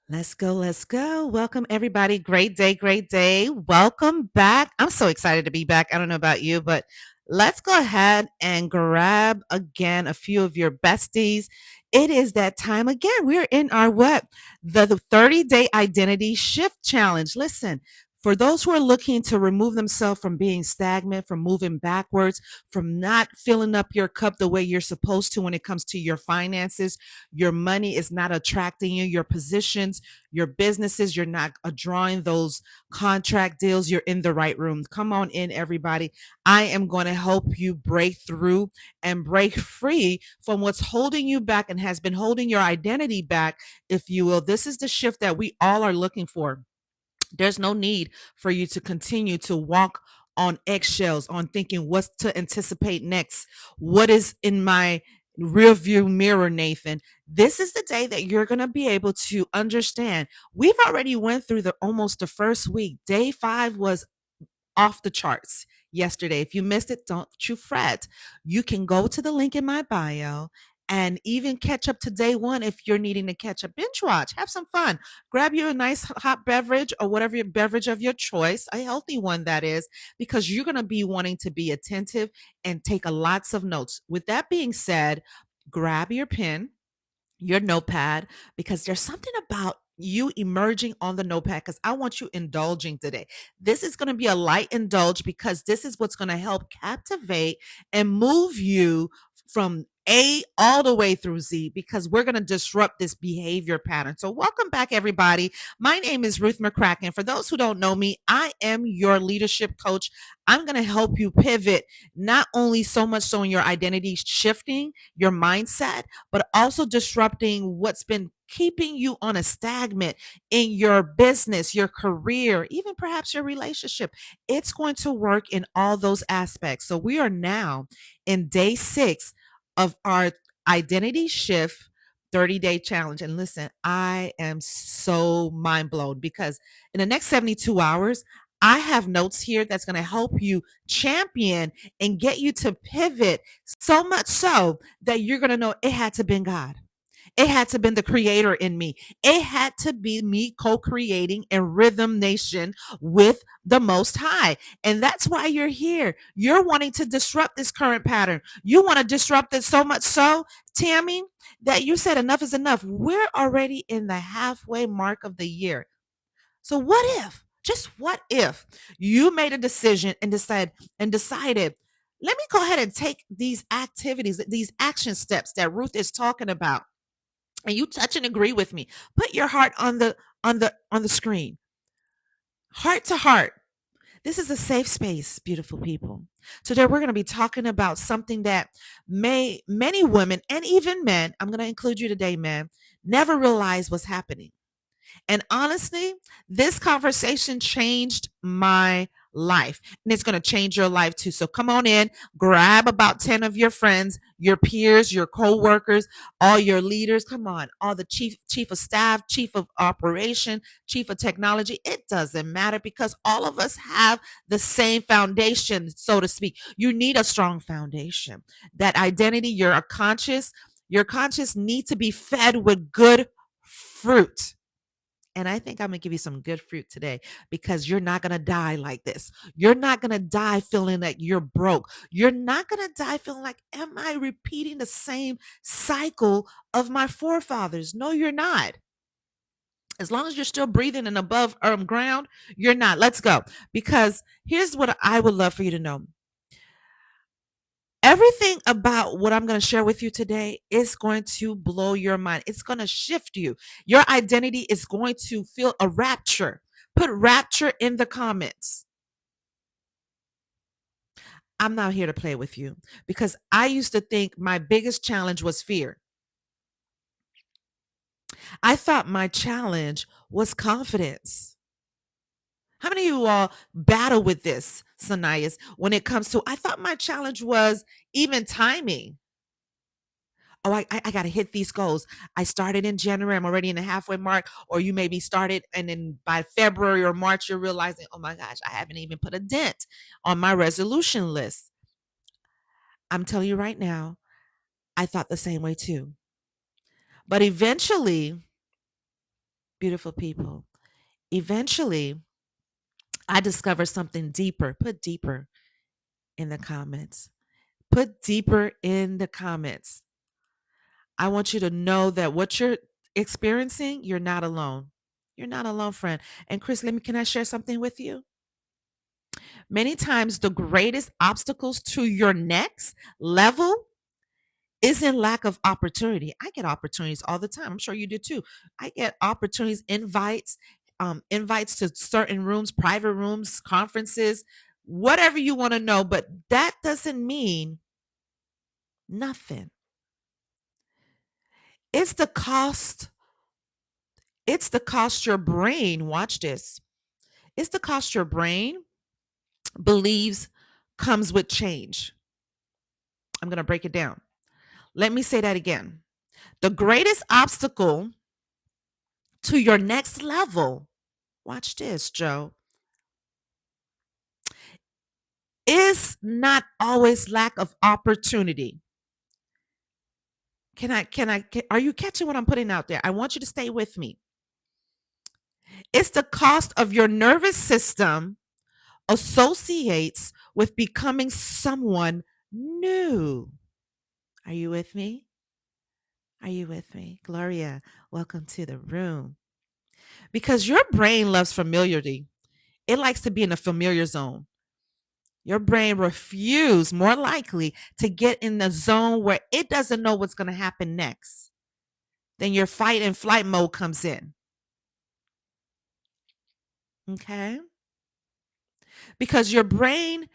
Let's go. Let's go. Welcome, everybody. Great day. Great day. Welcome back. I'm so excited to be back. I don't know about you, but let's go ahead and grab again a few of your besties. It is that time again. We're in our what? The 30-day identity shift challenge. Listen, for those who are looking to remove themselves from being stagnant, from moving backwards, from not filling up your cup the way you're supposed to when it comes to your finances, your money is not attracting you, your positions, your businesses, you're not drawing those contract deals, you're in the right room. Come on in, everybody. I am going to help you break through and break free from what's holding you back and has been holding your identity back, if you will. This is the shift that we all are looking for. There's no need for you to continue to walk on eggshells, on thinking what's to anticipate next. What is in my rear view mirror, Nathan? This is the day that you're going to be able to understand. We've already went through the almost the first week. Day 5 was off the charts yesterday. If you missed it, don't you fret. You can go to the link in my bio and even catch up to day 1 if you're needing to catch up. Binge watch, have some fun. Grab you a nice hot beverage or whatever your beverage of your choice, a healthy one that is, because you're going to be wanting to be attentive and take a lots of notes. With that being said, grab your pen, your notepad, because there's something about you emerging on the notepad because I want you indulging today. This is going to be a light indulge because this is what's going to help captivate and move you from A all the way through Z because we're going to disrupt this behavior pattern. So, welcome back, everybody. My name is Ruth McCracken. For those who don't know me, I am your leadership coach. I'm going to help you pivot, not only so much so in your identity shifting, your mindset, but also disrupting what's been keeping you on a stagnant in your business, your career, even perhaps your relationship. It's going to work in all those aspects. So we are now in day 6 of our identity shift 30-day challenge. And listen, I am so mind blown because in the next 72 hours, I have notes here that's going to help you champion and get you to pivot so much so that you're going to know it had to been God. It had to been the creator in me. It had to be me co-creating in Rhythm Nation with the Most High. And that's why you're here. You're wanting to disrupt this current pattern. You want to disrupt it so much so, Tammy, that you said enough is enough. We're already in the halfway mark of the year. So what if, just what if you made a decision and decided, let me go ahead and take these activities, these action steps that Ruth is talking about, and you touch and agree with me. Put your heart on the screen. Heart to heart. This is a safe space, beautiful people. Today we're going to be talking about something that may many women and even men, I'm going to include you today, men, never realize was happening. And honestly, this conversation changed my life and it's going to change your life too. So come on in, grab about 10 of your friends, your peers, your co-workers, all your leaders. Come on, all the chief of staff, chief of operation, chief of technology. It doesn't matter because all of us have the same foundation, so to speak. You need a strong foundation. That identity, your conscious need to be fed with good fruit. And I think I'm going to give you some good fruit today because you're not going to die like this. You're not going to die feeling like you're broke. You're not going to die feeling like, am I repeating the same cycle of my forefathers? No, you're not. As long as you're still breathing and above ground, you're not. Let's go. Because here's what I would love for you to know. Everything about what I'm going to share with you today is going to blow your mind. It's going to shift you. Your identity is going to feel a rapture. Put rapture in the comments. I'm not here to play with you because I used to think my biggest challenge was fear. I thought my challenge was confidence. How many of you all battle with this, Sanayas, when it comes to, I thought my challenge was even timing. Oh, I got to hit these goals. I started in January. I'm already in the halfway mark. Or you maybe started and then by February or March, you're realizing, oh my gosh, I haven't even put a dent on my resolution list. I'm telling you right now, I thought the same way too. But eventually, beautiful people. Eventually, I discovered something deeper. Put deeper in the comments. Put deeper in the comments. I want you to know that what you're experiencing, you're not alone. You're not alone, friend. And Chris, can I share something with you? Many times, the greatest obstacles to your next level isn't lack of opportunity. I get opportunities all the time. I'm sure you do too. I get opportunities, invites to certain rooms, private rooms, conferences, whatever you want to know. But that doesn't mean nothing. It's the cost. It's the cost your brain. Watch this. It's the cost your brain believes comes with change. I'm going to break it down. Let me say that again. The greatest obstacle to your next level, watch this, Joe, is not always lack of opportunity. Are you catching what I'm putting out there? I want you to stay with me. It's the cost of your nervous system associates with becoming someone new. Are you with me? Are you with me? Gloria, welcome to the room. Because your brain loves familiarity. It likes to be in a familiar zone. Your brain refuses, more likely, to get in the zone where it doesn't know what's going to happen next. Then your fight and flight mode comes in. Okay? Because your brain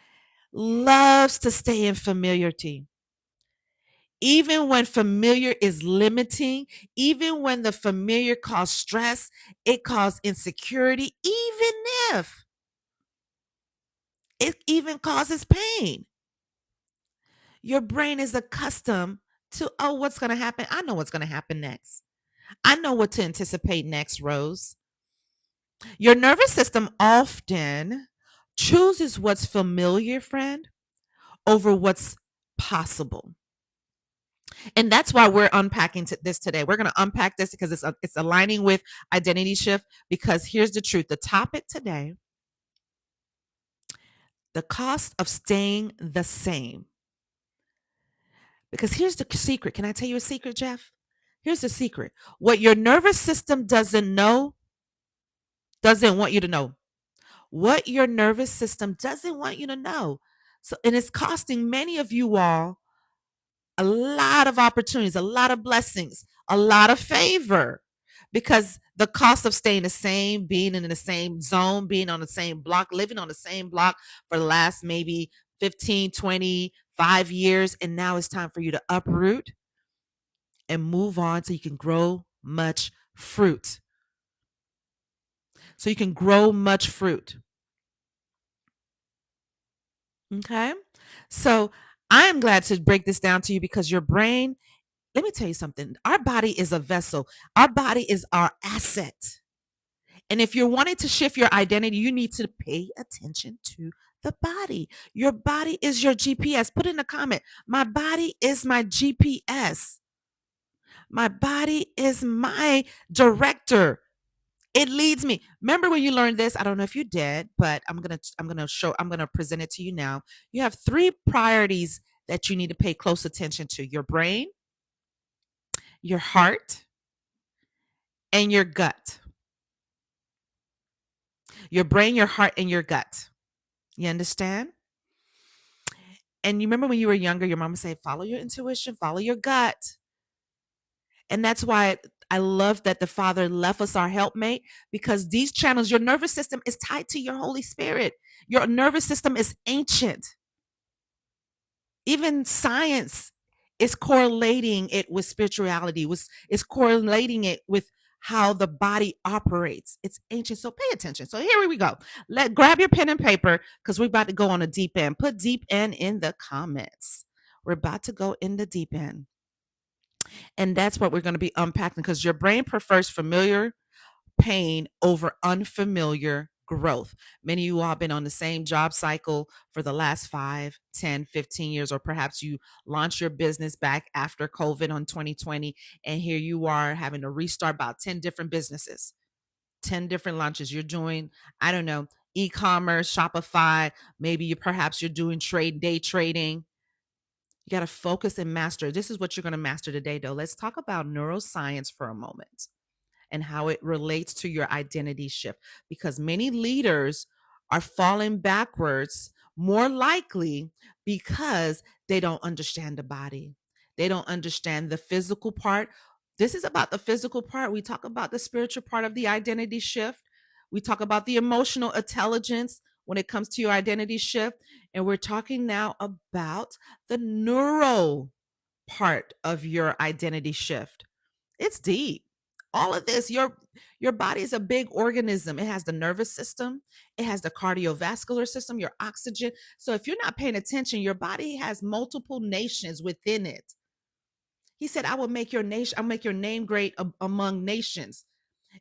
loves to stay in familiarity. Even when familiar is limiting, even when the familiar causes stress, it causes insecurity, even if it even causes pain. Your brain is accustomed to, oh, what's going to happen? I know what's going to happen next. I know what to anticipate next, Rose. Your nervous system often chooses what's familiar, friend, over what's possible. And that's why we're unpacking this today. We're going to unpack this because it's aligning with identity shift. Because here's the truth: the topic today, the cost of staying the same. Because here's the secret. Can I tell you a secret, Jeff? Here's the secret. What your nervous system doesn't want you to know. What your nervous system doesn't want you to know. So, and it's costing many of you all a lot of opportunities, a lot of blessings, a lot of favor, because the cost of staying the same, being in the same zone, being on the same block, living on the same block for the last maybe 15, 25 years. And now it's time for you to uproot and move on so you can grow much fruit. So you can grow much fruit. Okay. So I am glad to break this down to you because your brain, let me tell you something. Our body is a vessel. Our body is our asset. And if you're wanting to shift your identity, you need to pay attention to the body. Your body is your GPS. Put in a comment. My body is my GPS. My body is my director. It leads me. Remember when you learned this? I don't know if you did, but I'm gonna present it to you now. You have three priorities that you need to pay close attention to: your brain, your heart, and your gut. Your brain, your heart, and your gut. You understand? And you remember when you were younger, your mama said, follow your intuition, follow your gut. And that's why I love that the Father left us our helpmate, because these channels, your nervous system is tied to your Holy Spirit. Your nervous system is ancient. Even science is correlating it with spirituality, is correlating it with how the body operates. It's ancient. So pay attention. So here we go. Grab your pen and paper because we're about to go on a deep end. Put deep end in the comments. We're about to go in the deep end. And that's what we're going to be unpacking, because your brain prefers familiar pain over unfamiliar growth. Many of you all have been on the same job cycle for the last 5, 10, 15 years, or perhaps you launched your business back after COVID on 2020, and here you are having to restart about 10 different businesses. 10 different launches. You're doing, I don't know, e-commerce, Shopify, maybe you're doing day trading. You got to focus and master. This is what you're going to master today, though. Let's talk about neuroscience for a moment and how it relates to your identity shift, because many leaders are falling backwards more likely because they don't understand the body. They don't understand the physical part. This is about the physical part. We talk about the spiritual part of the identity shift. We talk about the emotional intelligence when it comes to your identity shift. And we're talking now about the neuro part of your identity shift. It's deep. All of this, your body is a big organism. It has the nervous system, it has the cardiovascular system, your oxygen. So if you're not paying attention, your body has multiple nations within it. He said, I will make your nation, I'll make your name great among nations.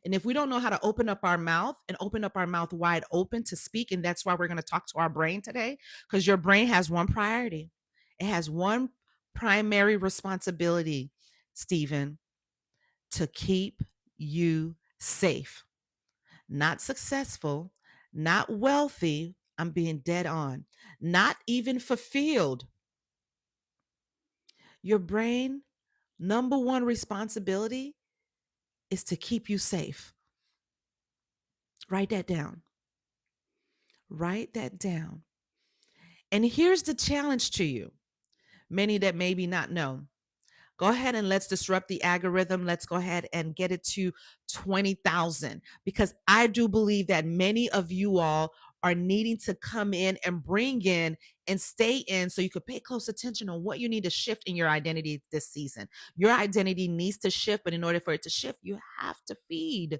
And if we don't know how to open up our mouth and open up our mouth wide open to speak, and that's why we're going to talk to our brain today, because your brain has one priority. It has one primary responsibility, Stephen, to keep you safe, not successful, not wealthy. I'm being dead on, not even fulfilled. Your brain, number one responsibility is to keep you safe. Write that down. Write that down. And here's the challenge to you, many that maybe not know. Go ahead and let's disrupt the algorithm. Let's go ahead and get it to 20,000, because I do believe that many of you all are needing to come in and bring in and stay in so you could pay close attention on what you need to shift in your identity this season. Your identity needs to shift, but in order for it to shift, you have to feed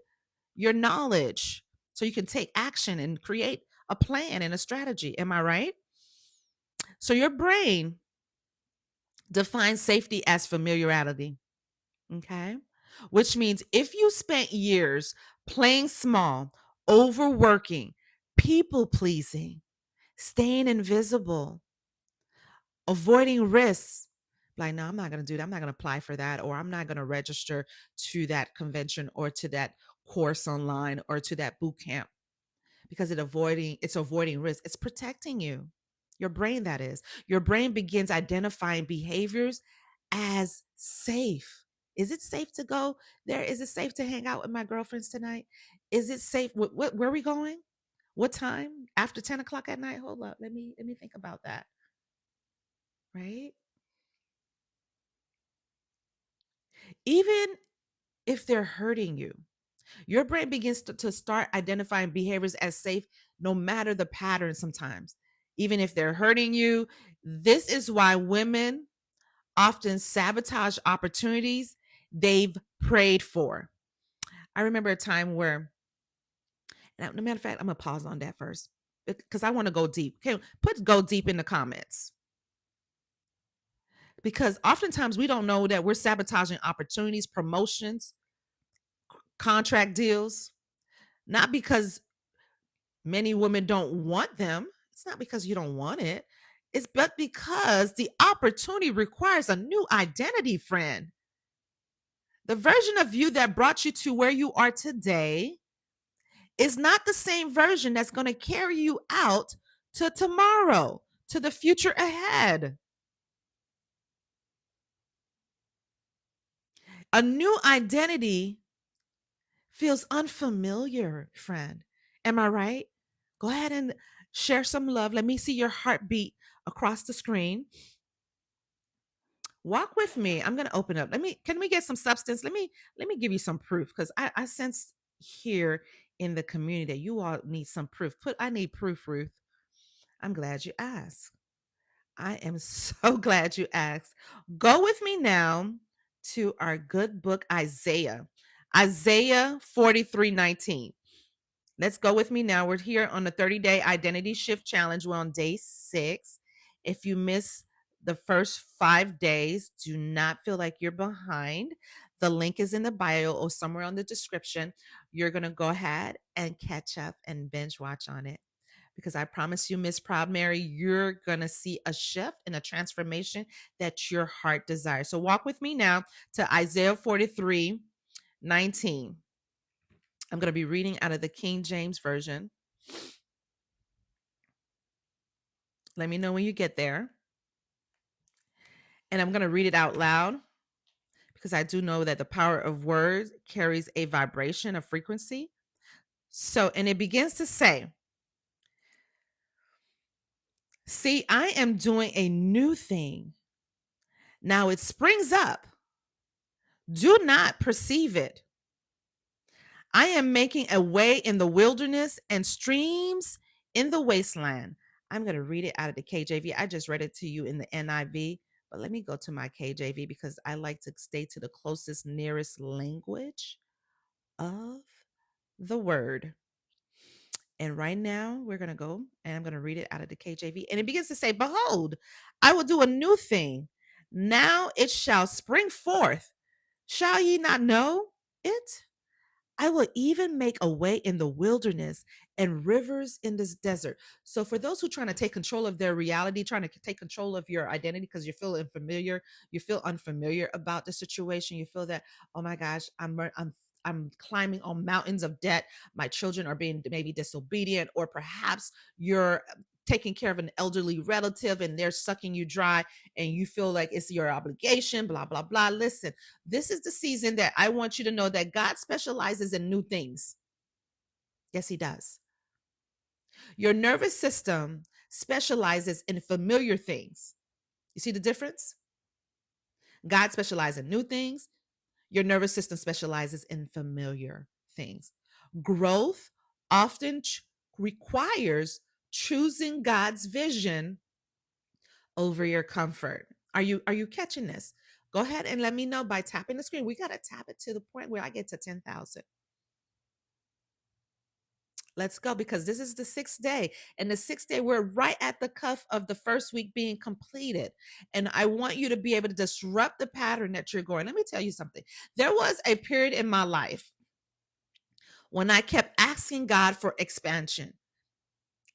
your knowledge so you can take action and create a plan and a strategy. Am I right? So your brain defines safety as familiarity. Okay. Which means if you spent years playing small, overworking, people pleasing, staying invisible, avoiding risks, like, no, I'm not going to do that. I'm not going to apply for that, or I'm not going to register to that convention or to that course online or to that boot camp, because it's avoiding risk. It's protecting you. Your brain, that is. Your brain begins identifying behaviors as safe. Is it safe to go there? Is it safe to hang out with my girlfriends tonight? Is it safe? Where are we going? What time? After 10 o'clock at night? Hold up. Let me think about that. Right? Even if they're hurting you, your brain begins to start identifying behaviors as safe, no matter the pattern sometimes. Even if they're hurting you, this is why women often sabotage opportunities they've prayed for. I remember a time where, and no matter of fact, I'm gonna pause on that first because I want to go deep. Okay, put go deep in the comments, because oftentimes we don't know that we're sabotaging opportunities, promotions, contract deals, not because many women don't want them. It's not because you don't want it. It's but because the opportunity requires a new identity, friend. The version of you that brought you to where you are today is not the same version that's going to carry you out to tomorrow, to the future ahead. A new identity feels unfamiliar, friend. Am I right? Go ahead and share some love. Let me see your heartbeat across the screen. Walk with me. I'm going to open up. Can we get some substance? Let me give you some proof, because I sense here in the community that you all need some proof. I need proof, Ruth. I'm glad you asked. I am so glad you asked. Go with me now to our good book, Isaiah 43:19. Let's go with me now. We're here on the 30-day identity shift challenge. We're on day 6. If you miss the first 5 days, do not feel like you're behind. The link is in the bio or somewhere on the description. You're going to go ahead and catch up and binge watch on it, because I promise you, Miss Proud Mary, you're going to see a shift and a transformation that your heart desires. So walk with me now to Isaiah 43:19. I'm going to be reading out of the King James Version. Let me know when you get there. And I'm going to read it out loud because I do know that the power of words carries a vibration, a frequency. So, and it begins to say, see, I am doing a new thing. Now it springs up. Do not perceive it. I am making a way in the wilderness and streams in the wasteland. I'm going to read it out of the KJV. I just read it to you in the NIV, but let me go to my KJV because I like to stay to the closest, nearest language of the word. And right now, we're going to go and I'm going to read it out of the KJV. And it begins to say, behold, I will do a new thing. Now it shall spring forth. Shall ye not know it? I will even make a way in the wilderness and rivers in this desert. So, for those who are trying to take control of their reality, trying to take control of your identity because you feel unfamiliar, you feel unfamiliar about the situation, you feel that, oh my gosh, I'm climbing on mountains of debt. My children are being maybe disobedient, or perhaps you're taking care of an elderly relative and they're sucking you dry and you feel like it's your obligation, blah, blah, blah. Listen, this is the season that I want you to know that God specializes in new things. Yes, he does. Your nervous system specializes in familiar things. You see the difference? God specializes in new things. Your nervous system specializes in familiar things. Growth often requires choosing God's vision over your comfort. Are you catching this? Go ahead and let me know by tapping the screen. We got to tap it to the point where I get to 10,000. Let's go, because this is the sixth day. And the sixth day, we're right at the cuff of the first week being completed. And I want you to be able to disrupt the pattern that you're going. Let me tell you something. There was a period in my life when I kept asking God for expansion,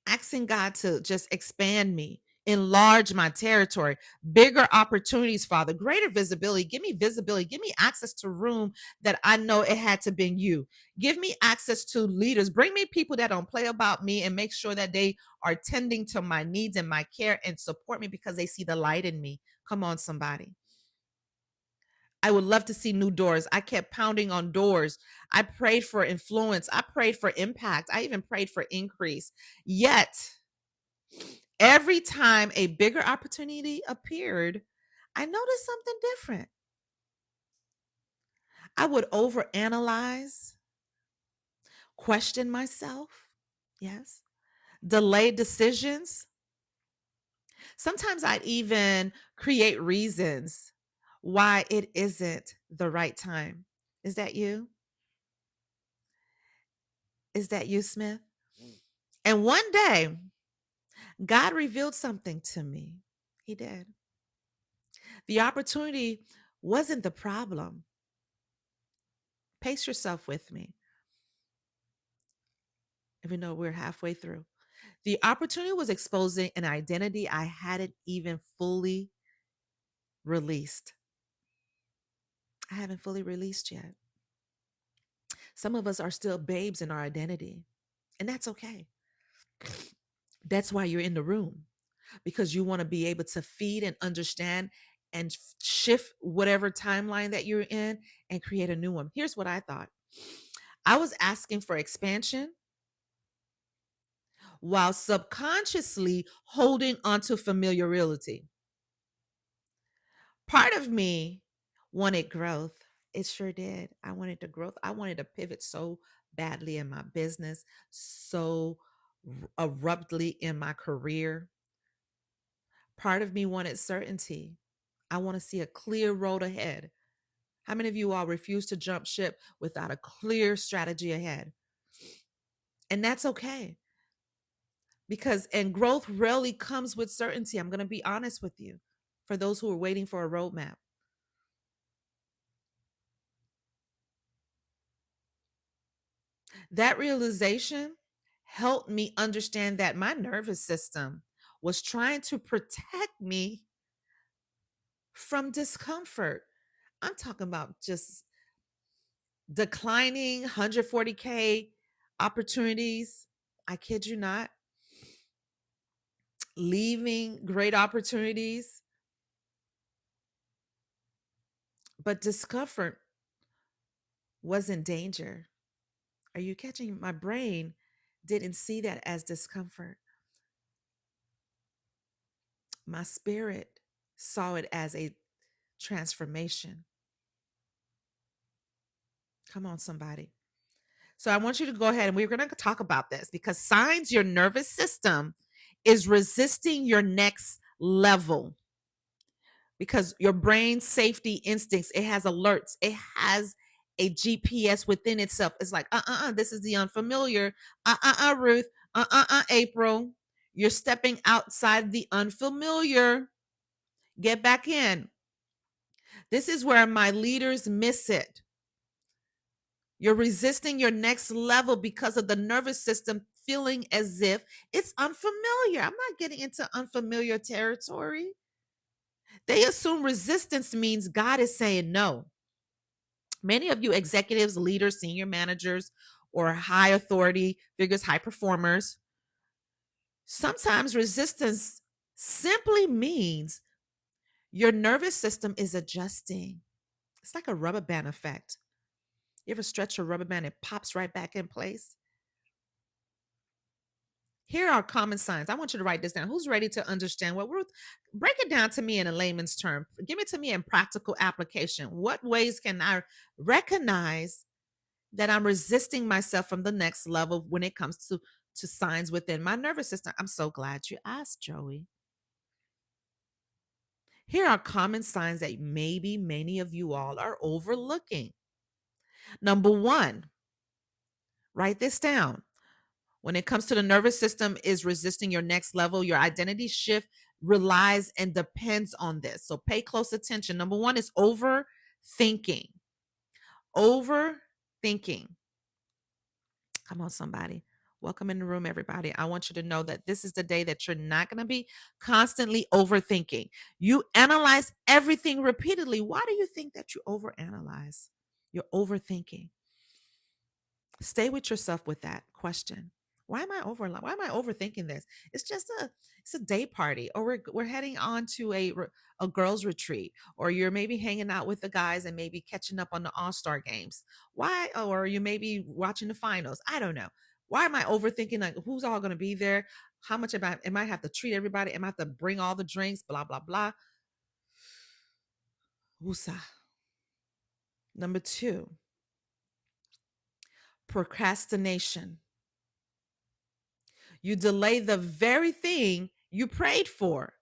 asking God to just expand me, enlarge my territory, bigger opportunities, Father, greater visibility. Give me visibility. Give me access to room that I know it had to been you. Give me access to leaders. Bring me people that don't play about me and make sure that they are tending to my needs and my care and support me because they see the light in me. Come on, somebody. I would love to see new doors. I kept pounding on doors. I prayed for influence. I prayed for impact. I even prayed for increase. Yet, every time a bigger opportunity appeared, I noticed something different. I would overanalyze, question myself, yes, delay decisions. Sometimes I'd even create reasons why it isn't the right time. Is that you? Is that you, Smith? And one day, God revealed something to me. He did. The opportunity wasn't the problem. Pace yourself with me, even though we're halfway through. The opportunity was exposing an identity I hadn't even fully released. I haven't fully released yet. Some of us are still babes in our identity, and that's okay. That's why you're in the room, because you want to be able to feed and understand and shift whatever timeline that you're in and create a new one. Here's what I thought. I was asking for expansion while subconsciously holding onto familiarity. Part of me wanted growth. It sure did. I wanted the growth. I wanted to pivot so badly in my business, so abruptly in my career. Part of me wanted certainty. I want to see a clear road ahead. How many of you all refuse to jump ship without a clear strategy ahead? And that's okay, because and growth rarely comes with certainty. I'm going to be honest with you. For those who are waiting for a roadmap, that realization helped me understand that my nervous system was trying to protect me from discomfort. I'm talking about just declining 140K opportunities. I kid you not. Leaving great opportunities, but discomfort wasn't danger. Are you catching? My brain didn't see that as discomfort. My spirit saw it as a transformation. Come on, somebody. So I want you to go ahead and we're going to talk about this because signs your nervous system is resisting your next level because your brain's safety instincts, it has alerts, it has a GPS within itself. It's like, this is the unfamiliar. Ruth, April, you're stepping outside the unfamiliar. Get back in. This is where my leaders miss it. You're resisting your next level because of the nervous system feeling as if it's unfamiliar. I'm not getting into unfamiliar territory. They assume resistance means God is saying no. Many of you executives, leaders, senior managers, or high authority figures, high performers, sometimes resistance simply means your nervous system is adjusting. It's like a rubber band effect. You ever stretch a rubber band, it pops right back in place? Here are common signs. I want you to write this down. Who's ready to understand what Ruth? Break it down to me in a layman's term. Give it to me in practical application. What ways can I recognize that I'm resisting myself from the next level when it comes to signs within my nervous system? I'm so glad you asked, Joey. Here are common signs that maybe many of you all are overlooking. Number one, write this down. When it comes to the nervous system is resisting your next level, your identity shift relies and depends on this. So pay close attention. Number one is overthinking. Overthinking. Come on, somebody. Welcome in the room, everybody. I want you to know that this is the day that you're not going to be constantly overthinking. You analyze everything repeatedly. Why do you think that you overanalyze? You're overthinking. Stay with yourself with that question. Why am I overthinking this? It's a day party, or we're heading on to a girls retreat, or you're maybe hanging out with the guys and maybe catching up on the all-star games. Why? Or you may be watching the finals. I don't know. Why am I overthinking, like who's all going to be there? How much am I have to treat everybody? Am I have to bring all the drinks? Blah blah blah. Woosah. Number two, procrastination. You delay the very thing you prayed for.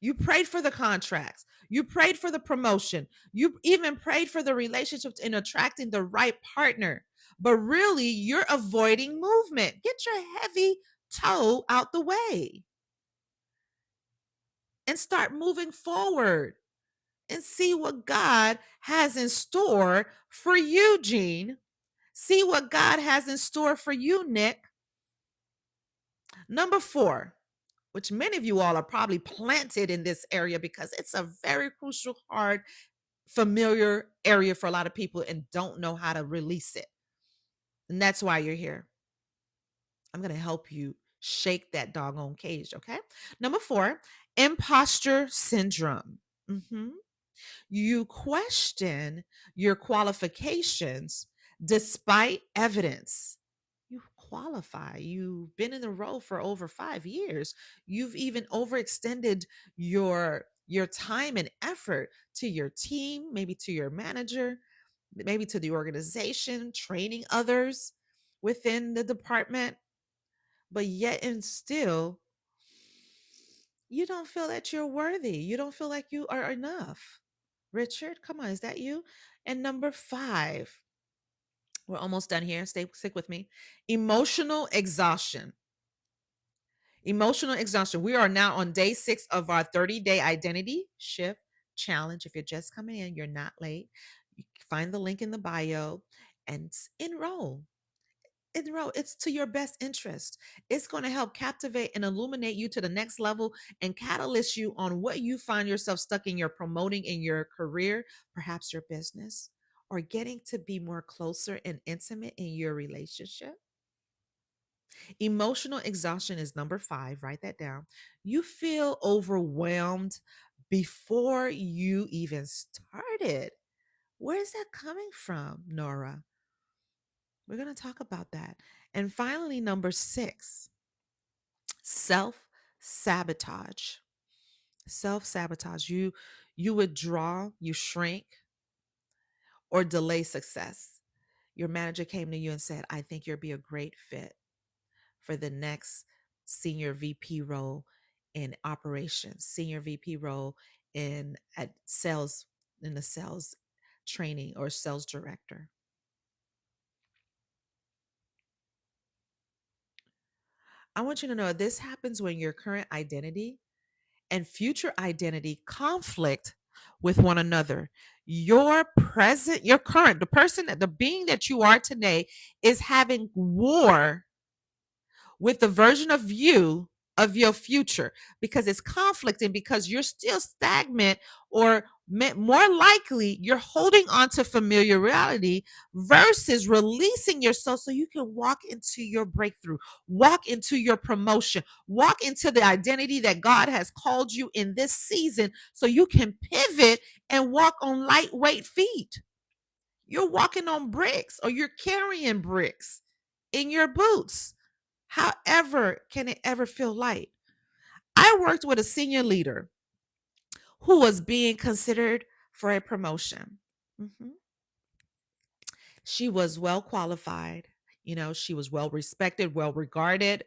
You prayed for the contracts. You prayed for the promotion. You even prayed for the relationships in attracting the right partner. But really, you're avoiding movement. Get your heavy toe out the way and start moving forward and see what God has in store for you, Jean. See what God has in store for you, Nick. Number four, which many of you all are probably planted in this area because it's a very crucial, hard, familiar area for a lot of people and don't know how to release it. And that's why you're here. I'm going to help you shake that doggone cage, okay? Number four, imposter syndrome. You question your qualifications despite evidence. You qualify. You've been in the role for over 5 years. You've even overextended your time and effort to your team, maybe to your manager, maybe to the organization, training others within the department, but yet and still you don't feel that you're worthy. You don't feel like you are enough. Richard, come on, is that you? And number five, we're almost done here. Stick with me. Emotional exhaustion. Emotional exhaustion. We are now on day 6 of our 30-day identity shift challenge. If you're just coming in, you're not late. You find the link in the bio and enroll. Enroll. It's to your best interest. It's going to help captivate and illuminate you to the next level and catalyst you on what you find yourself stuck in your promoting in your career, perhaps your business, or getting to be more closer and intimate in your relationship? Emotional exhaustion is number 5. Write that down. You feel overwhelmed before you even started. Where is that coming from, Nora? We're going to talk about that. And finally, number 6, self sabotage. Self sabotage. You withdraw, you shrink, or delay success. Your manager came to you and said, I think you'll be a great fit for the next senior VP role in operations, senior VP role in at sales, in the sales training or sales director. I want you to know this happens when your current identity and future identity conflict with one another. Your present, your current, the person, the being that you are today is having war with the version of you of your future because it's conflicting, because you're still stagnant, or more likely you're holding on to familiar reality versus releasing yourself so you can walk into your breakthrough, walk into your promotion, walk into the identity that God has called you in this season, so you can pivot and walk on lightweight feet. You're walking on bricks, or you're carrying bricks in your boots. However, can it ever feel light? I worked with a senior leader who was being considered for a promotion. Mhm. She was well qualified. She was well respected, well regarded.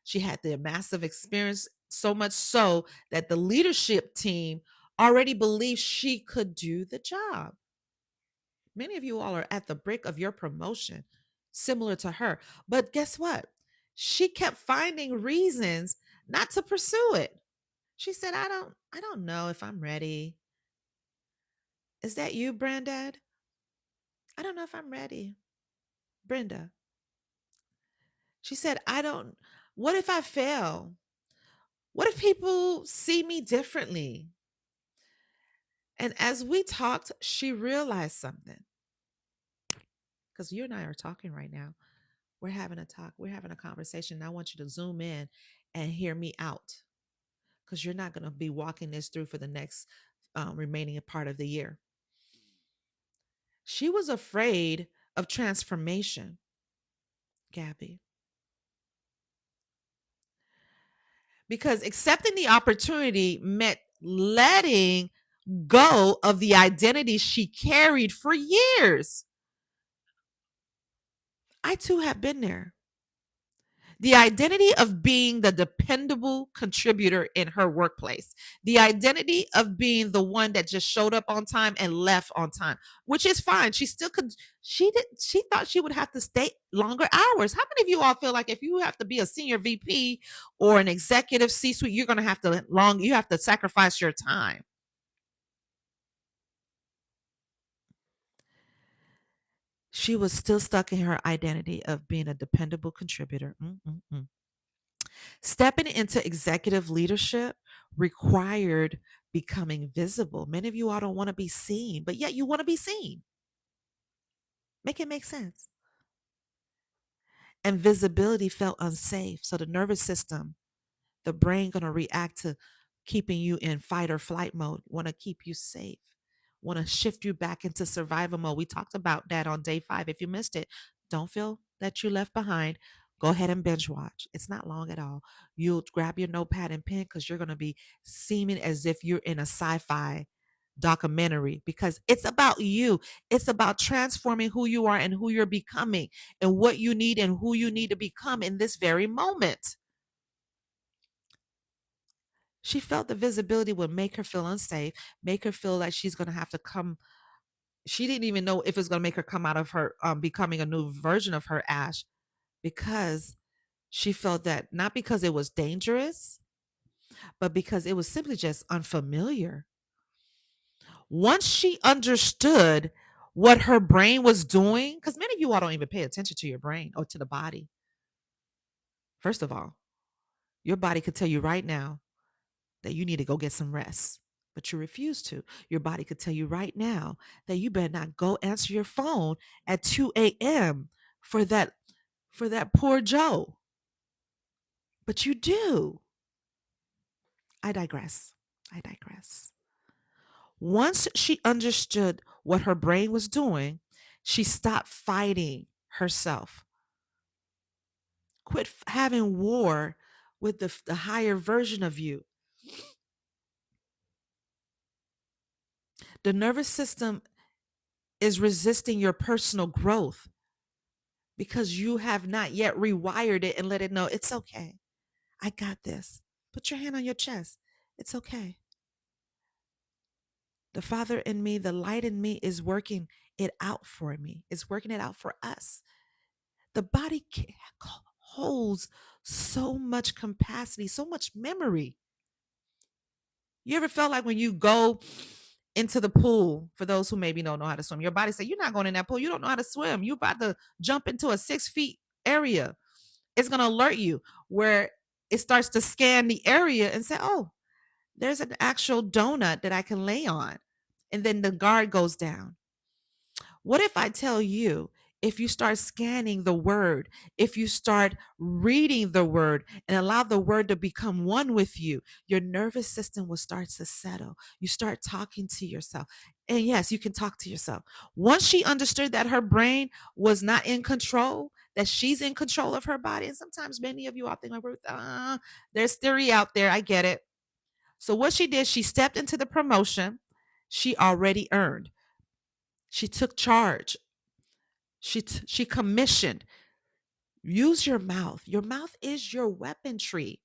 She had the massive experience, so much so that the leadership team already believed she could do the job. Many of you all are at the brink of your promotion, similar to her. But guess what? She kept finding reasons not to pursue it. She said, I don't know if I'm ready. Is that you, Brandad? I don't know if I'm ready. Brenda. She said, what if I fail? What if people see me differently? And as we talked, she realized something. Because you and I are talking right now. We're having a talk. We're having a conversation. And I want you to zoom in and hear me out, because you're not going to be walking this through for the next remaining part of the year. She was afraid of transformation, Gabby, because accepting the opportunity meant letting go of the identity she carried for years. I too have been there. The identity of being the dependable contributor in her workplace, the identity of being the one that just showed up on time and left on time, which is fine. She still could. She thought she would have to stay longer hours. How many of you all feel like if you have to be a senior VP or an executive C-suite, you're going to have to you have to sacrifice your time? She was still stuck in her identity of being a dependable contributor. Mm-mm-mm. Stepping into executive leadership required becoming visible. Many of you all don't want to be seen, but yet you want to be seen. Make it make sense. And visibility felt unsafe. So the nervous system, the brain going to react to keeping you in fight or flight mode, want to keep you safe, want to shift you back into survival mode. We talked about that on day 5. If you missed it, don't feel that you left behind. Go ahead and binge watch. It's not long at all. You'll grab your notepad and pen, because you're going to be seeming as if you're in a sci-fi documentary, because it's about you. It's about transforming who you are and who you're becoming, and what you need and who you need to become in this very moment. She felt the visibility would make her feel unsafe, make her feel like she's going to have to come. She didn't even know if it's going to make her come out of her becoming a new version of her Ash, because she felt that not because it was dangerous, but because it was simply just unfamiliar. Once she understood what her brain was doing, because many of you all don't even pay attention to your brain or to the body. First of all, your body could tell you right now that you need to go get some rest. but you refuse to. Your body could tell you right now that you better not go answer your phone at 2 a.m. for that poor Joe. But you do. I digress. I digress. Once she understood what her brain was doing, she stopped fighting herself. Quit having war with the higher version of you. The nervous system is resisting your personal growth because you have not yet rewired it and let it know it's okay. I got this. Put your hand on your chest. It's okay. The Father in me, the light in me is working it out for me. It's working it out for us. The body holds so much capacity, so much memory. You ever felt like when you go into the pool, for those who maybe don't know how to swim, your body say, you're not going in that pool. You don't know how to swim. You about to jump into a 6 feet area. It's going to alert you where it starts to scan the area and say, oh, there's an actual donut that I can lay on. And then the guard goes down. What if I tell you, if you start scanning the word, if you start reading the word and allow the word to become one with you, your nervous system will start to settle. You start talking to yourself. And yes, you can talk to yourself. Once she understood that her brain was not in control, that she's in control of her body. And sometimes many of you out there, there's theory out there. I get it. So what she did, she stepped into the promotion she already earned. She took charge. She commissioned. Use your mouth. Your mouth is your weaponry.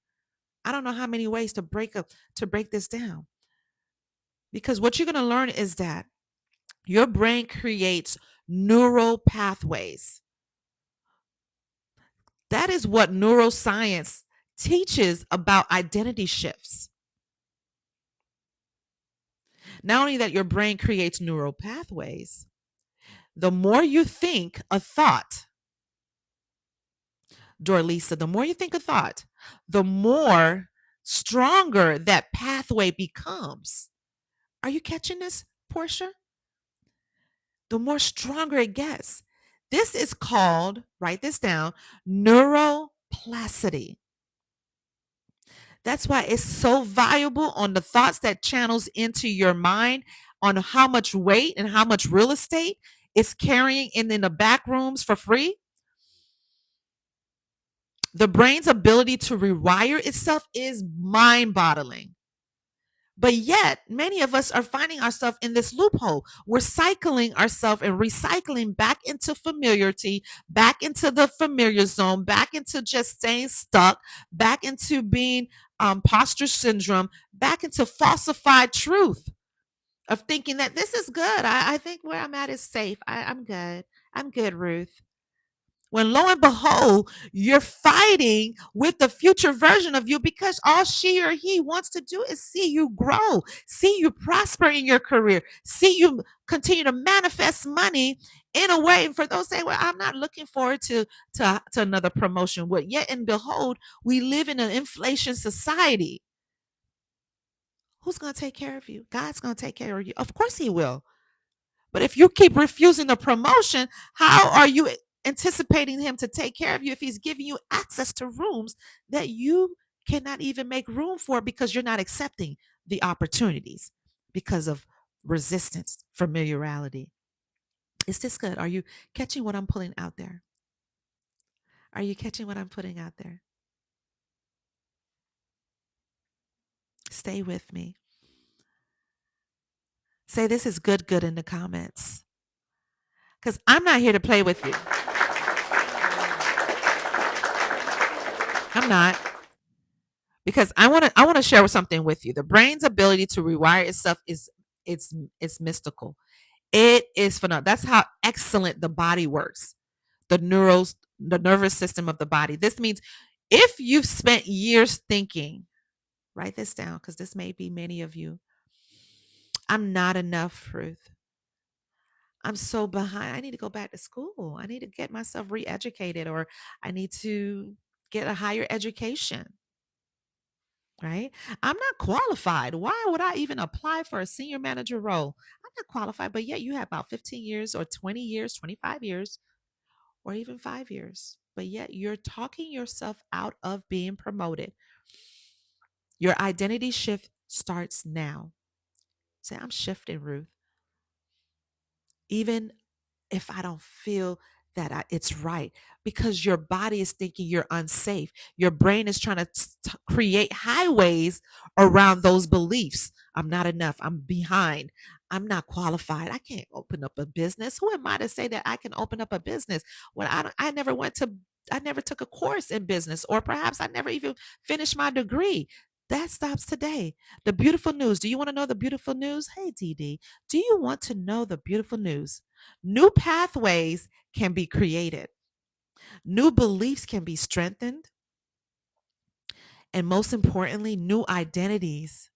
I don't know how many ways to break this down. Because what you're going to learn is that your brain creates neural pathways. That is what neuroscience teaches about identity shifts. Not only that your brain creates neural pathways, the more you think a thought, Dorlisa, the more you think a thought, the more stronger that pathway becomes. Are you catching this, Portia? The more stronger it gets. This is called, write this down, neuroplasticity. That's why it's so valuable on the thoughts that channels into your mind on how much weight and how much real estate it's carrying in the back rooms for free. The brain's ability to rewire itself is mind-boggling. But yet, many of us are finding ourselves in this loophole. We're cycling ourselves and recycling back into familiarity, back into the familiar zone, back into just staying stuck, back into being posture syndrome, back into falsified truth of thinking that this is good. I think where I'm at is safe. I'm good. I'm good, Ruth. When lo and behold, you're fighting with the future version of you because all she or he wants to do is see you grow, see you prosper in your career, see you continue to manifest money in a way. And for those saying, well, I'm not looking forward to another promotion. But yet and behold, we live in an inflation society. Who's going to take care of you? God's going to take care of you. Of course he will. But if you keep refusing the promotion, how are you anticipating him to take care of you if he's giving you access to rooms that you cannot even make room for because you're not accepting the opportunities because of resistance, familiarity? Is this good? Are you catching what I'm pulling out there? Are you catching what I'm putting out there? Stay with me. Say this is good in the comments. Because I'm not here to play with you. I'm not. Because I want to share something with you. The brain's ability to rewire itself is it's mystical. It is phenomenal. That's how excellent the body works. The nervous system of the body. This means if you've spent years thinking, write this down because this may be many of you. I'm not enough, Ruth. I'm so behind. I need to go back to school. I need to get myself re-educated, or I need to get a higher education. right? I'm not qualified. Why would I even apply for a senior manager role? I'm not qualified, but yet you have about 15 years or 20 years, 25 years, or even 5 years. But yet you're talking yourself out of being promoted. Your identity shift starts now. Say, I'm shifting, Ruth. Even if I don't feel that it's right, because your body is thinking you're unsafe. Your brain is trying to create highways around those beliefs. I'm not enough. I'm behind. I'm not qualified. I can't open up a business. Who am I to say that I can open up a business when I never went to I never took a course in business, or perhaps I never even finished my degree. That stops today. The beautiful news. Do you want to know the beautiful news? Hey, DD, do you want to know the beautiful news? New pathways can be created, new beliefs can be strengthened, and most importantly, new identities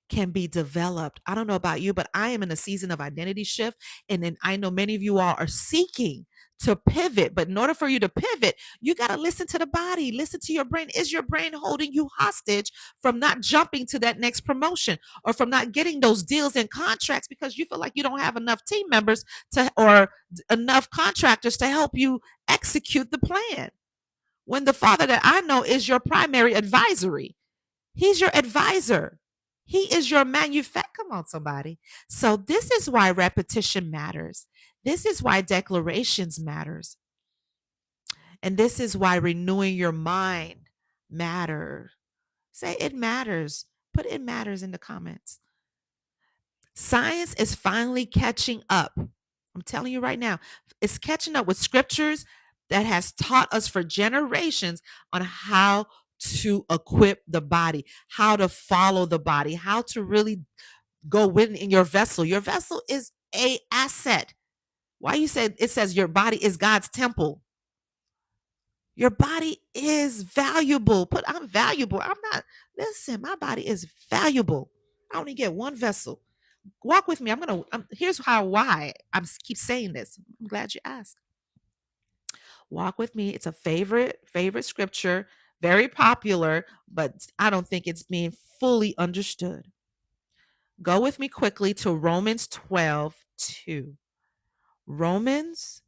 can be developed. I don't know about you, but I am in a season of identity shift. And then I know many of you all are seeking to pivot. But in order for you to pivot, you got to listen to the body, listen to your brain. Is your brain holding you hostage from not jumping to that next promotion, or from not getting those deals and contracts because you feel like you don't have enough team members or enough contractors to help you execute the plan? When the father that I know is your primary advisory. He's your advisor. He is your manufacturer. Come on, somebody. So this is why repetition matters. This is why declarations matters. And this is why renewing your mind matter. Say it matters. Put it matters in the comments. Science is finally catching up. I'm telling you right now, it's catching up with scriptures that has taught us for generations on how to equip the body, how to follow the body, how to really go within in your vessel. Your vessel is a asset. Why you said it says your body is God's temple. Your body is valuable. Put I'm valuable. I'm not. Listen, my body is valuable. I only get one vessel. Walk with me. Here's why I'm keep saying this. I'm glad you asked. Walk with me. It's a favorite scripture, very popular, but I don't think it's being fully understood. Go with me quickly to Romans 12:2. Romans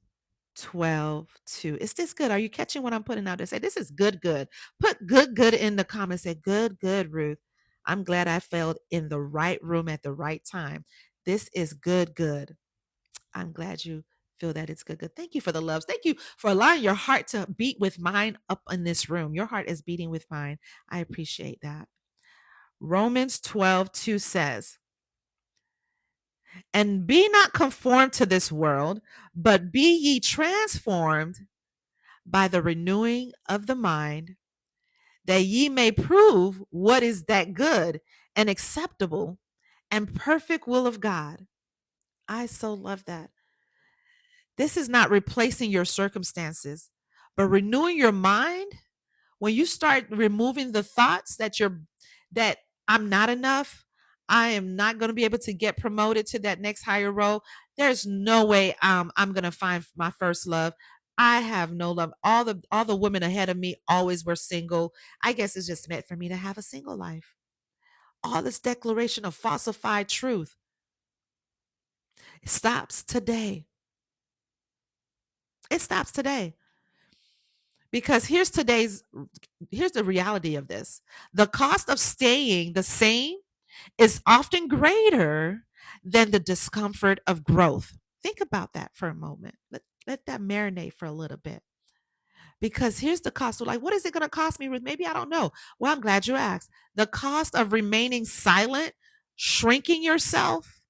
12:2. Is this good? Are you catching what I'm putting out there? Say, this is good, good. Put good, good in the comments. Say, good, good, Ruth. I'm glad I felt in the right room at the right time. This is good, good. I'm glad you feel that it's good, good. Thank you for the loves. Thank you for allowing your heart to beat with mine up in this room. Your heart is beating with mine. I appreciate that. Romans 12:2 says, and be not conformed to this world, but be ye transformed by the renewing of the mind, that ye may prove what is that good and acceptable and perfect will of God. I so love that. This is not replacing your circumstances, but renewing your mind. When you start removing the thoughts that I'm not enough, I am not going to be able to get promoted to that next higher role. There's no way I'm going to find my first love. I have no love. All the women ahead of me always were single. I guess it's just meant for me to have a single life. All this declaration of falsified truth stops today. It stops today. Because here's the reality of this. The cost of staying the same is often greater than the discomfort of growth. Think about that for a moment. Let that marinate for a little bit. Because here's the cost. So, like, what is it going to cost me, Ruth? Maybe I don't know. Well, I'm glad you asked. The cost of remaining silent, shrinking yourself,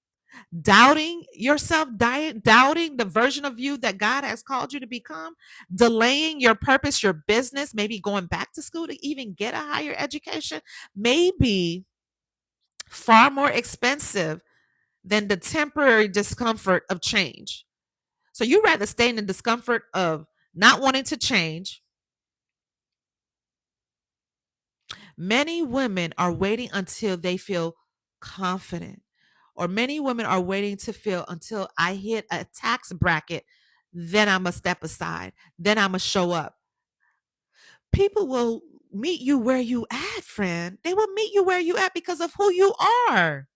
doubting yourself, doubting the version of you that God has called you to become, delaying your purpose, your business, maybe going back to school to even get a higher education, may be far more expensive than the temporary discomfort of change. So you rather stay in the discomfort of not wanting to change. Many women are waiting until they feel confident, or many women are waiting to feel until I hit a tax bracket, then I'm going to step aside, then I'm going to show up. People meet you where you at, friend. They will meet you where you at because of who you are.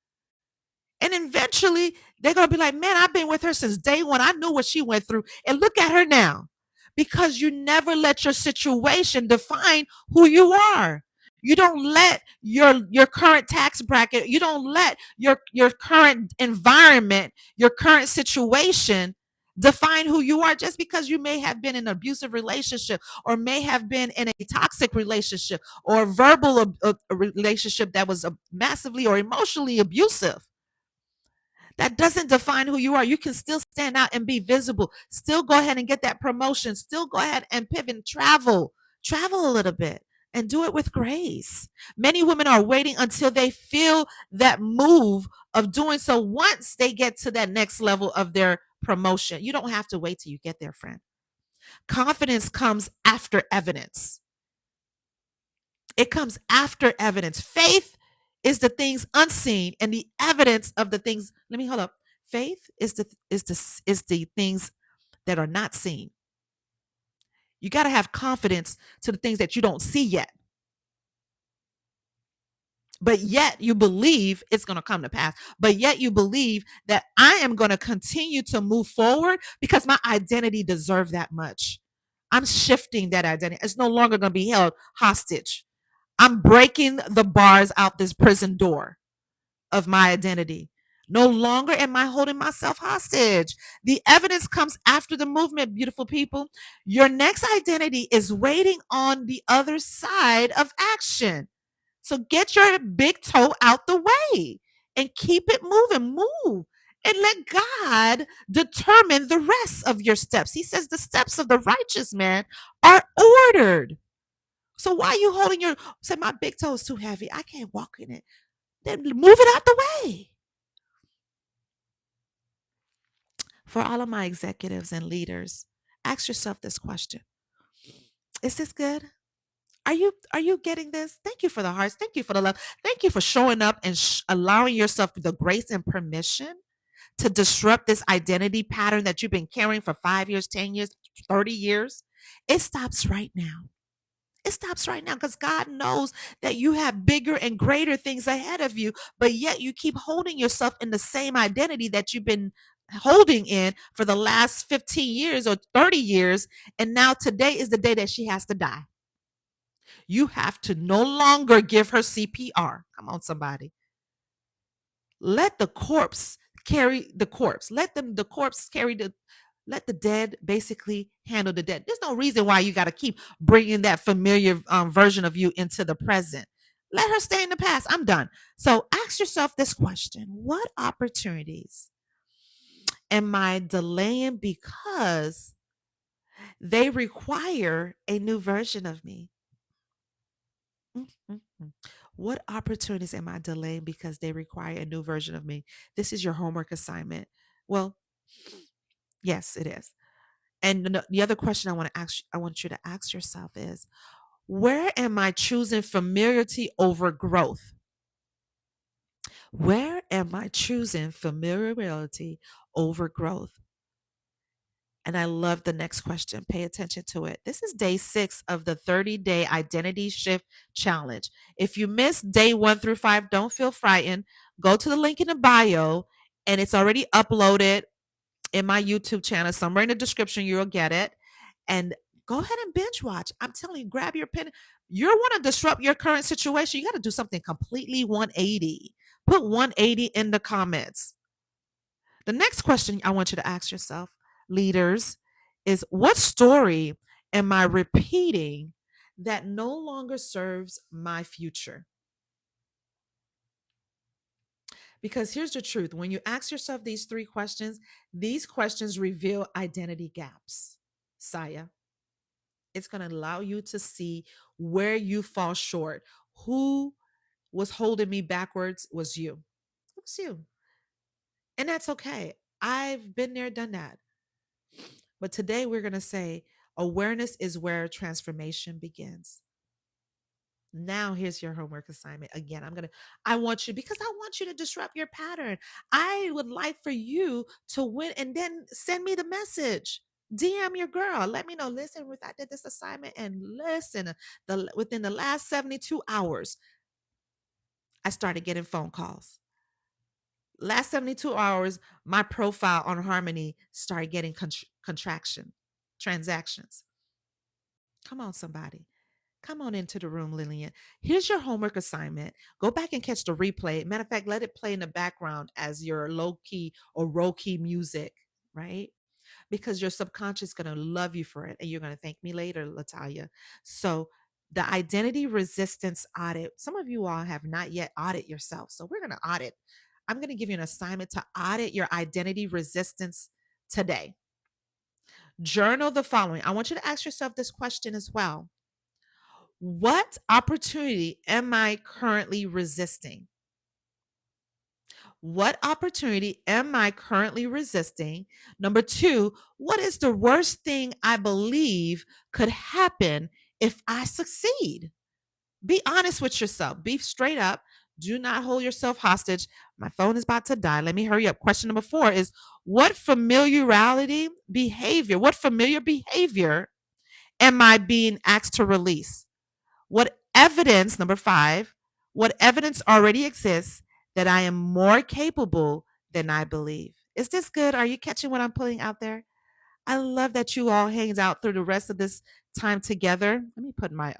And eventually they're going to be like, man, I've been with her since day one. I knew what she went through. And look at her now. Because you never let your situation define who you are. You don't let your current tax bracket, you don't let your current environment, your current situation define who you are just because you may have been in an abusive relationship or may have been in a toxic relationship or a verbal a relationship that was massively or emotionally abusive. That doesn't define who you are. You can still stand out and be visible. Still go ahead and get that promotion. Still go ahead and pivot and travel. Travel a little bit and do it with grace. Many women are waiting until they feel that move of doing so once they get to that next level of their promotion. You don't have to wait till you get there, friend. Confidence comes after evidence. It comes after evidence. Faith is the things unseen and the evidence of the things. Let me hold up. Faith is the things that are not seen. You got to have confidence to the things that you don't see yet. But yet you believe it's going to come to pass. But yet you believe that I am going to continue to move forward because my identity deserves that much. I'm shifting that identity. It's no longer going to be held hostage. I'm breaking the bars out this prison door of my identity. No longer am I holding myself hostage. The evidence comes after the movement, beautiful people. Your next identity is waiting on the other side of action. So get your big toe out the way and keep it moving. Move and let God determine the rest of your steps. He says the steps of the righteous man are ordered. So why are you holding your say my big toe is too heavy? I can't walk in it. Then move it out the way. For all of my executives and leaders, ask yourself this question. Is this good? Are you getting this? Thank you for the hearts. Thank you for the love. Thank you for showing up and allowing yourself the grace and permission to disrupt this identity pattern that you've been carrying for 5 years, 10 years, 30 years. It stops right now. It stops right now because God knows that you have bigger and greater things ahead of you, but yet you keep holding yourself in the same identity that you've been holding in for the last 15 years or 30 years. And now today is the day that she has to die. You have to no longer give her CPR. Come on, somebody. Let the corpse carry the corpse. The corpse carry let the dead basically handle the dead. There's no reason why you got to keep bringing that familiar version of you into the present. Let her stay in the past. I'm done. So ask yourself this question. What opportunities am I delaying because they require a new version of me? Mhm. What opportunities am I delaying because they require a new version of me? This is your homework assignment. Well, yes, it is. And the other question I want you to ask yourself is, where am I choosing familiarity over growth? Where am I choosing familiarity over growth? And I love the next question. Pay attention to it. This is day 6 of the 30-day identity shift challenge. If you missed day 1 through 5, don't feel frightened. Go to the link in the bio, and it's already uploaded in my YouTube channel. Somewhere in the description, you'll get it. And go ahead and binge watch. I'm telling you, grab your pen. You want to disrupt your current situation. You got to do something completely 180. Put 180 in the comments. The next question I want you to ask yourself, leaders, is what story am I repeating that no longer serves my future? Because here's the truth, when you ask yourself these questions reveal identity gaps. Saya, it's going to allow you to see where you fall short. Who was holding me backwards was you. It was you. And that's okay. I've been there, done that. But today we're going to say awareness is where transformation begins. Now here's your homework assignment. Again, I want you, because I want you to disrupt your pattern. I would like for you to win and then send me the message. DM your girl. Let me know. Listen, Ruth, I did this assignment, and listen, within the last 72 hours, I started getting phone calls. Last 72 hours, my profile on Harmony started getting transactions. Come on, somebody. Come on into the room, Lillian. Here's your homework assignment. Go back and catch the replay. Matter of fact, let it play in the background as your low key or row key music, right? Because your subconscious is going to love you for it. And you're going to thank me later, Latalia. So, the identity resistance audit, some of you all have not yet audited yourself. So, we're going to audit. I'm going to give you an assignment to audit your identity resistance today. Journal the following. I want you to ask yourself this question as well. What opportunity am I currently resisting? What opportunity am I currently resisting? Number two, what is the worst thing I believe could happen if I succeed? Be honest with yourself. Be straight up. Do not hold yourself hostage. My phone is about to die. Let me hurry up. Question number four is what familiar behavior am I being asked to release? What evidence, number five, what evidence already exists that I am more capable than I believe? Is this good? Are you catching what I'm putting out there? I love that you all hangs out through the rest of this time together. Let me put my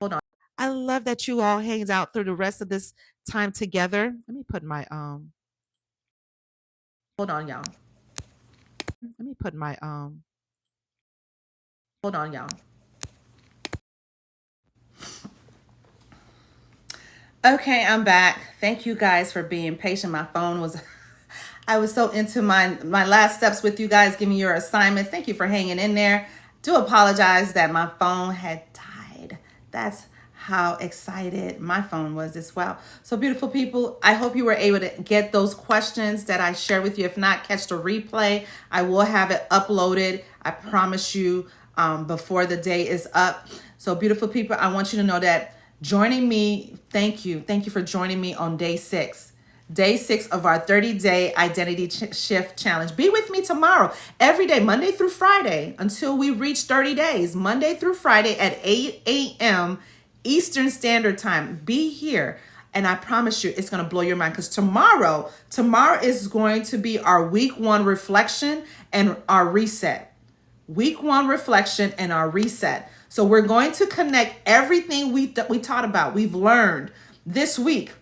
hold on. I love that you all hangs out through the rest of this time together. Let me put my hold on, y'all. Let me put my hold on, y'all. Okay, I'm back. Thank you guys for being patient. My phone was I was so into my last steps with you guys, giving your assignments. Thank you for hanging in there. Do apologize that my phone had died. That's how excited my phone was as well. So beautiful people, I hope you were able to get those questions that I shared with you. If not, catch the replay. I will have it uploaded. I promise you before the day is up. So beautiful people, I want you to know that joining me, thank you. Thank you for joining me on day 6. Day 6 of our 30-day identity shift challenge. Be with me tomorrow, every day, Monday through Friday, until we reach 30 days, Monday through Friday at 8 a.m. Eastern Standard Time. Be here. And I promise you, it's going to blow your mind because tomorrow is going to be our week 1 reflection and our reset. Week 1 reflection and our reset. So we're going to connect everything we taught about, we've learned this week.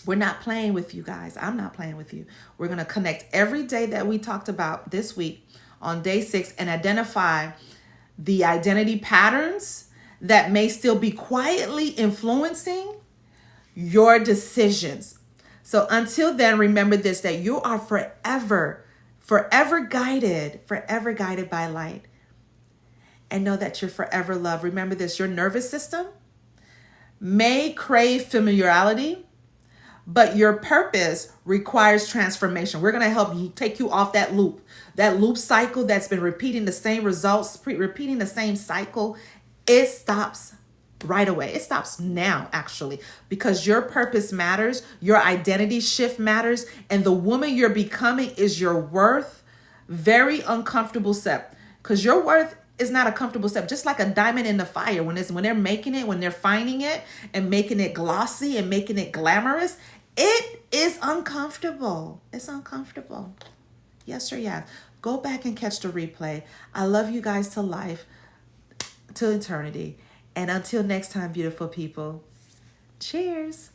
We're not playing with you guys. I'm not playing with you. We're going to connect every day that we talked about this week on day 6 and identify the identity patterns that may still be quietly influencing your decisions. So until then, remember this, that you are forever guided by light. And know that you're forever loved. Remember this, your nervous system may crave familiarity, but your purpose requires transformation. We're going to help you take you off that loop cycle that's been repeating the same results, repeating the same cycle. It stops right away. It stops now, actually, because your purpose matters, your identity shift matters, and the woman you're becoming is your worth. Very uncomfortable step, because your worth is not a comfortable step. Just like a diamond in the fire, when they're making it, when they're finding it and making it glossy and making it glamorous, it is uncomfortable. It's uncomfortable. Yes or yes. Go back and catch the replay. I love you guys to life, to eternity. And until next time, beautiful people, cheers.